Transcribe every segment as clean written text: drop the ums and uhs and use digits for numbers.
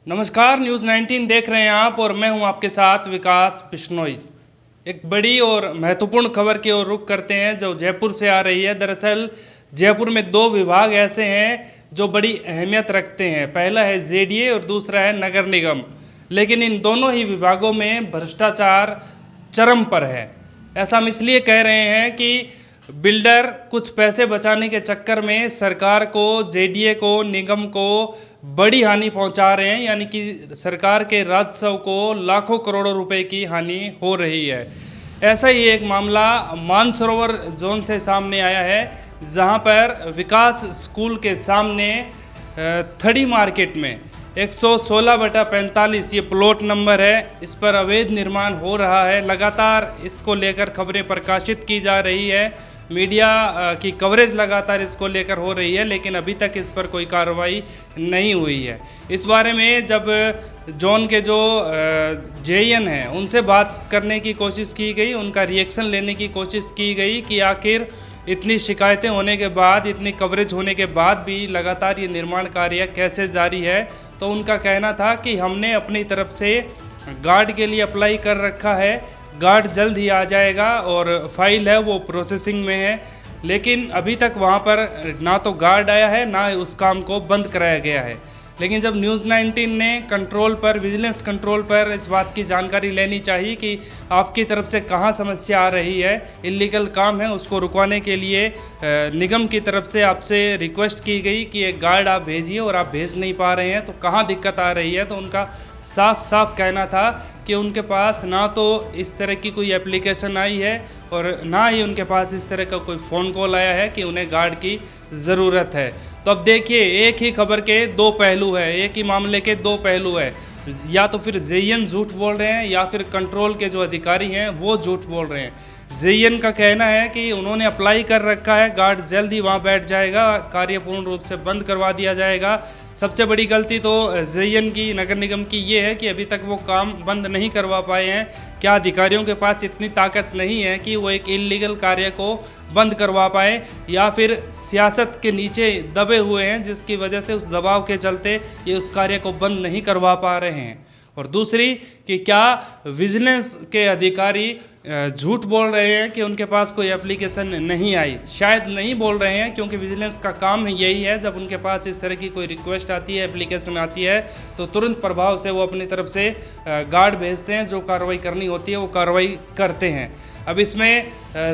नमस्कार, न्यूज़ 19 देख रहे हैं आप और मैं हूं आपके साथ विकास बिश्नोई। एक बड़ी और महत्वपूर्ण खबर की ओर रुख करते हैं जो जयपुर से आ रही है। दरअसल जयपुर में दो विभाग ऐसे हैं जो बड़ी अहमियत रखते हैं। पहला है जेडीए और दूसरा है नगर निगम। लेकिन इन दोनों ही विभागों में भ्रष्टाचार चरम पर है। ऐसा हम इसलिए कह रहे हैं कि बिल्डर कुछ पैसे बचाने के चक्कर में सरकार को, जेडीए को, निगम को बड़ी हानि पहुंचा रहे हैं। यानी कि सरकार के राजस्व को लाखों करोड़ों रुपए की हानि हो रही है। ऐसा ही एक मामला मानसरोवर जोन से सामने आया है, जहां पर विकास स्कूल के सामने थड़ी मार्केट में 116/45 ये प्लॉट नंबर है, इस पर अवैध निर्माण हो रहा है। लगातार इसको लेकर खबरें प्रकाशित की जा रही है, मीडिया की कवरेज लगातार इसको लेकर हो रही है, लेकिन अभी तक इस पर कोई कार्रवाई नहीं हुई है। इस बारे में जब जोन के जो जेईएन हैं उनसे बात करने की कोशिश की गई, उनका रिएक्शन लेने की कोशिश की गई कि आखिर इतनी शिकायतें होने के बाद, इतनी कवरेज होने के बाद भी लगातार ये निर्माण कार्य कैसे जारी है, तो उनका कहना था कि हमने अपनी तरफ से गार्ड के लिए अप्लाई कर रखा है, गार्ड जल्द ही आ जाएगा और फाइल है वो प्रोसेसिंग में है। लेकिन अभी तक वहाँ पर ना तो गार्ड आया है, ना उस काम को बंद कराया गया है। लेकिन जब न्यूज़ 19 ने कंट्रोल पर, विजिलेंस कंट्रोल पर इस बात की जानकारी लेनी चाहिए कि आपकी तरफ से कहाँ समस्या आ रही है, इल्लीगल काम है, उसको रुकवाने के लिए निगम की तरफ से आपसे रिक्वेस्ट की गई कि एक गार्ड आप भेजिए और आप भेज नहीं पा रहे हैं, तो कहाँ दिक्कत आ रही है। तो उनका साफ साफ कहना था कि उनके पास ना तो इस तरह की कोई एप्लीकेशन आई है और ना ही उनके पास इस तरह का कोई फ़ोन कॉल आया है कि उन्हें गार्ड की ज़रूरत है। तो अब देखिए, एक ही खबर के दो पहलू है, एक ही मामले के दो पहलू है। या तो फिर जेईएन झूठ बोल रहे हैं या फिर कंट्रोल के जो अधिकारी हैं वो झूठ बोल रहे हैं। जेईएन का कहना है कि उन्होंने अप्लाई कर रखा है, गार्ड जल्द ही वहाँ बैठ जाएगा, कार्य पूर्ण रूप से बंद करवा दिया जाएगा। सबसे बड़ी गलती तो जेईएन की, नगर निगम की ये है कि अभी तक वो काम बंद नहीं करवा पाए हैं। क्या अधिकारियों के पास इतनी ताकत नहीं है कि वो एक इल्लीगल कार्य को बंद करवा पाए, या फिर सियासत के नीचे दबे हुए हैं जिसकी वजह से उस दबाव के चलते ये उस कार्य को बंद नहीं करवा पा रहे हैं। और दूसरी कि क्या विजिलेंस के अधिकारी झूठ बोल रहे हैं कि उनके पास कोई एप्लीकेशन नहीं आई। शायद नहीं बोल रहे हैं, क्योंकि विजिलेंस का काम यही है, जब उनके पास इस तरह की कोई रिक्वेस्ट आती है, एप्लीकेशन आती है, तो तुरंत प्रभाव से वो अपनी तरफ से गार्ड भेजते हैं, जो कार्रवाई करनी होती है वो कार्रवाई करते हैं। अब इसमें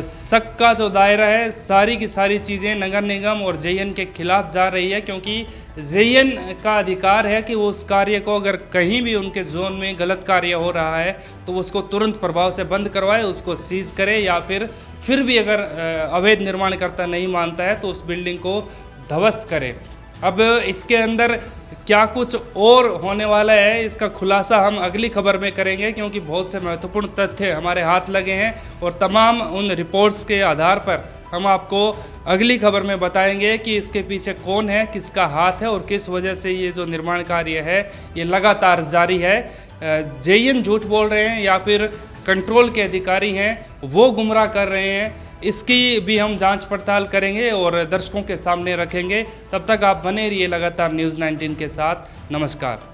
शक का जो दायरा है, सारी की सारी चीज़ें नगर निगम और जेईएन के खिलाफ जा रही है, क्योंकि जेईएन का अधिकार है कि वो उस कार्य को, अगर कहीं भी उनके जोन में गलत कार्य हो रहा है तो उसको तुरंत प्रभाव से बंद करवाए, उसको सीज करे, या फिर भी अगर अवैध निर्माणकर्ता नहीं मानता है तो उस बिल्डिंग को ध्वस्त करे। अब इसके अंदर क्या कुछ और होने वाला है, इसका खुलासा हम अगली खबर में करेंगे, क्योंकि बहुत से महत्वपूर्ण तथ्य हमारे हाथ लगे हैं और तमाम उन रिपोर्ट्स के आधार पर हम आपको अगली खबर में बताएंगे कि इसके पीछे कौन है, किसका हाथ है और किस वजह से ये जो निर्माण कार्य है ये लगातार जारी है। जेईएन झूठ बोल रहे हैं या फिर कंट्रोल के अधिकारी हैं वो गुमराह कर रहे हैं, इसकी भी हम जांच पड़ताल करेंगे और दर्शकों के सामने रखेंगे। तब तक आप बने रहिए लगातार न्यूज़ 19 के साथ। नमस्कार।